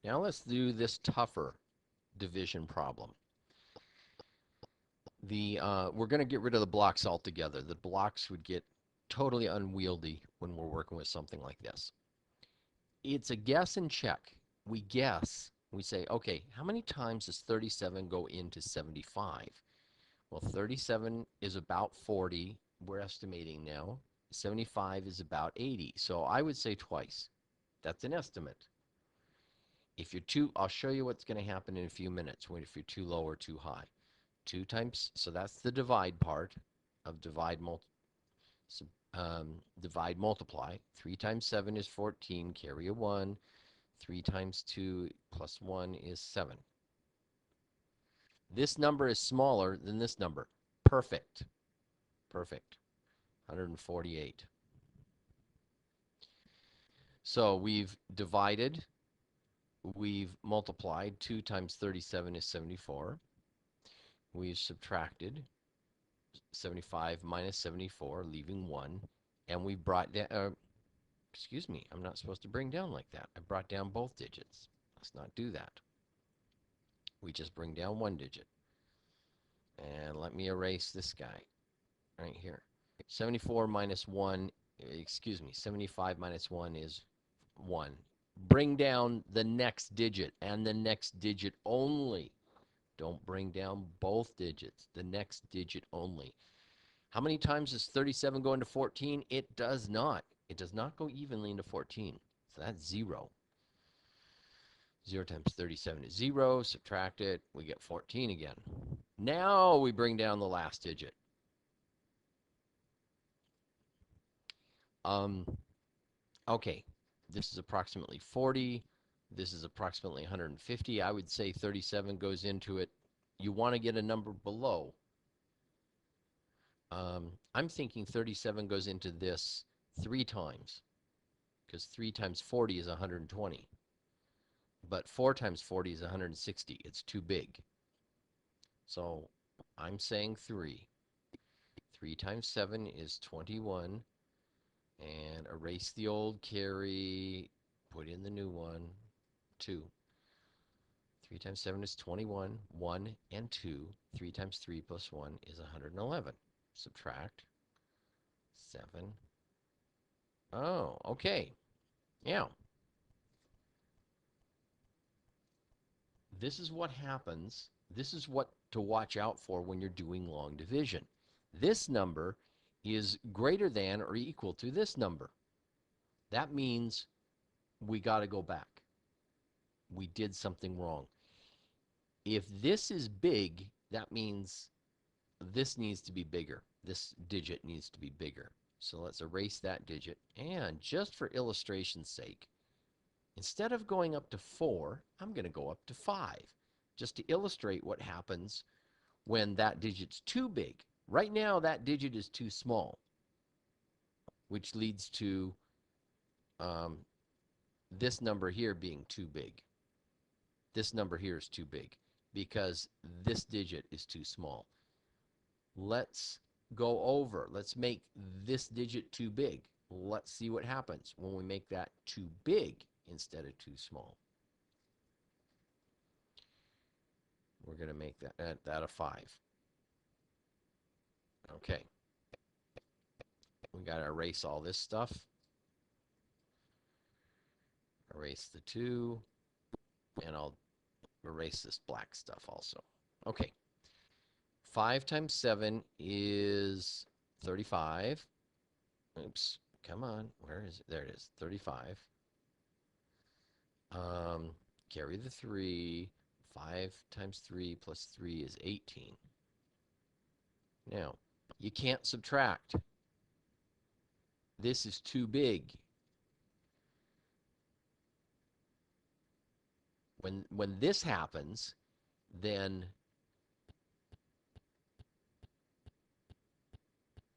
Now let's do this tougher division problem. We're going to get rid of the blocks altogether. The blocks would get totally unwieldy when we're working with something like this. It's a guess and check. We guess. We say, okay, how many times does 37 go into 75? Well, 37 is about 40. We're estimating now. 75 is about 80. So I would say twice. That's an estimate. If you're too, I'll show you what's going to happen in a few minutes if you're too low or too high. 2 times, so that's the divide part of divide multiply. 3 times 7 is 14, carry a 1. 3 times 2 plus 1 is 7. This number is smaller than this number. Perfect. Perfect. 148. So we've divided, we've multiplied. 2 times 37 is 74. We've subtracted 75 minus 74, leaving 1. And we brought down, excuse me, I'm not supposed to bring down like that. I brought down both digits. Let's not do that. We just bring down one digit. And let me erase this guy right here. 74 minus 1, excuse me, 75 minus 1 is 1. Bring down the next digit and the next digit only. Don't bring down both digits, the next digit only. How many times does 37 go into 14? It does not. It does not go evenly into 14. So that's 0. 0 times 37 is 0. Subtract it. We get 14 again. Now we bring down the last digit. Okay, this is approximately 40. This is approximately 150. I would say 37 goes into it. You want to get a number below. I'm thinking 37 goes into this 3 times, because 3 times 40 is 120. But 4 times 40 is 160. It's too big. So I'm saying 3. 3 times 7 is 21. And erase the old carry, put in the new one, 2. 3 times 7 is 21, 1 and 2. 3 times 3 plus 1 is 111. Subtract 7. Oh, okay. Yeah. This is what happens. This is what to watch out for when you're doing long division. This number is greater than or equal to this number. That means we got to go back. We did something wrong. If this is big, that means this needs to be bigger. This digit needs to be bigger. So let's erase that digit. And just for illustration's sake, instead of going up to 4, I'm going to go up to 5, just to illustrate what happens when that digit's too big. Right now, that digit is too small, which leads to this number here being too big. This number here is too big because this digit is too small. Let's go over. Let's make this digit too big. Let's see what happens when we make that too big instead of too small. We're going to make that a 5. Okay. We got to erase all this stuff. Erase the 2. And I'll erase this black stuff also. Okay. 5 times 7 is 35. Oops. Come on. Where is it? There it is. 35. Carry the 3. 5 times 3 plus 3 is 18. Now, you can't subtract. This is too big. When this happens, then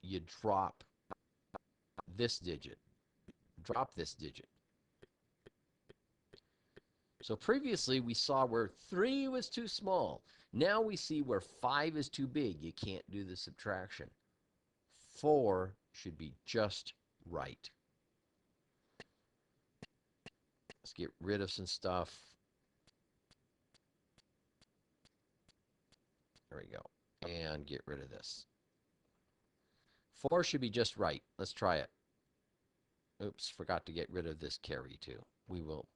you drop this digit. Drop this digit. So previously we saw where 3 was too small. Now we see where 5 is too big. You can't do the subtraction. 4 should be just right. Let's get rid of some stuff. There we go. And get rid of this. 4 should be just right. Let's try it. Oops, forgot to get rid of this carry too. We will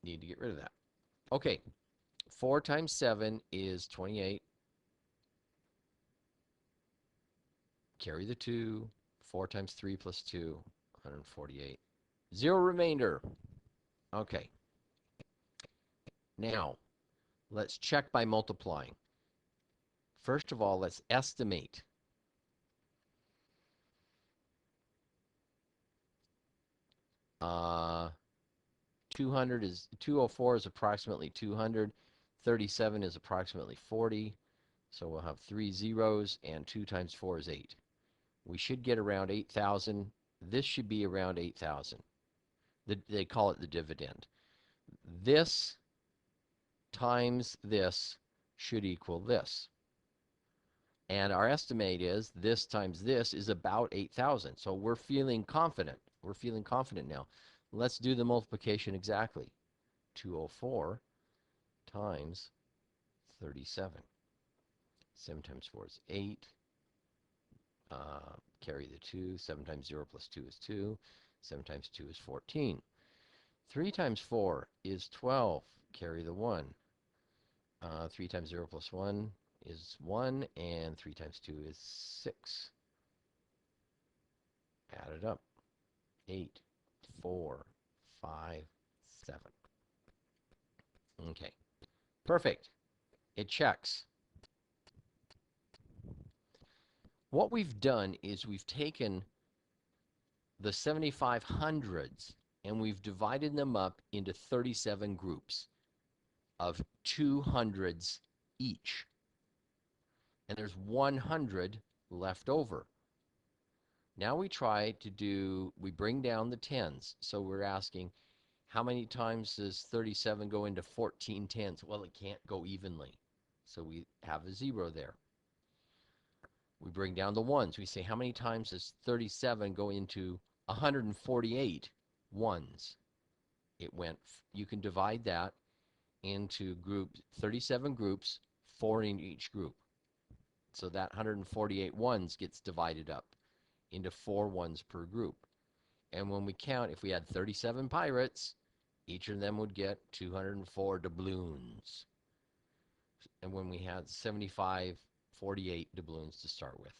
need to get rid of that. Okay, 4 times 7 is 28. Carry the 2. 4 times 3 plus 2, 148. 0 remainder. Okay. Now, let's check by multiplying. First of all, let's estimate. Uh, 204 is approximately 200. 37 is approximately 40. So we'll have 3 zeros, and 2 times 4 is 8. We should get around 8,000. This should be around 8,000. They call it the dividend. This times this should equal this. And our estimate is this times this is about 8,000. So we're feeling confident. We're feeling confident now. Let's do the multiplication exactly. 204 times 37. 7 times 4 is 8. Carry the 2. 7 times 0 plus 2 is 2. 7 times 2 is 14. 3 times 4 is 12. Carry the 1. 3 times 0 plus 1 is 1. And 3 times 2 is 6. Add it up. 8, 4, 5, 7. Okay. Perfect. It checks. What we've done is we've taken the 7500s and we've divided them up into 37 groups of 200s each. And there's 100 left over. Now we bring down the tens. So we're asking, how many times does 37 go into 14 tens? Well, it can't go evenly. So we have a 0 there. We bring down the ones. We say, how many times does 37 go into 148 ones? You can divide that into 37 groups, 4 in each group. So that 148 ones gets divided up into 4 ones per group. And when we count, if we had 37 pirates, each of them would get 204 doubloons. And when we had 75, 48 doubloons to start with.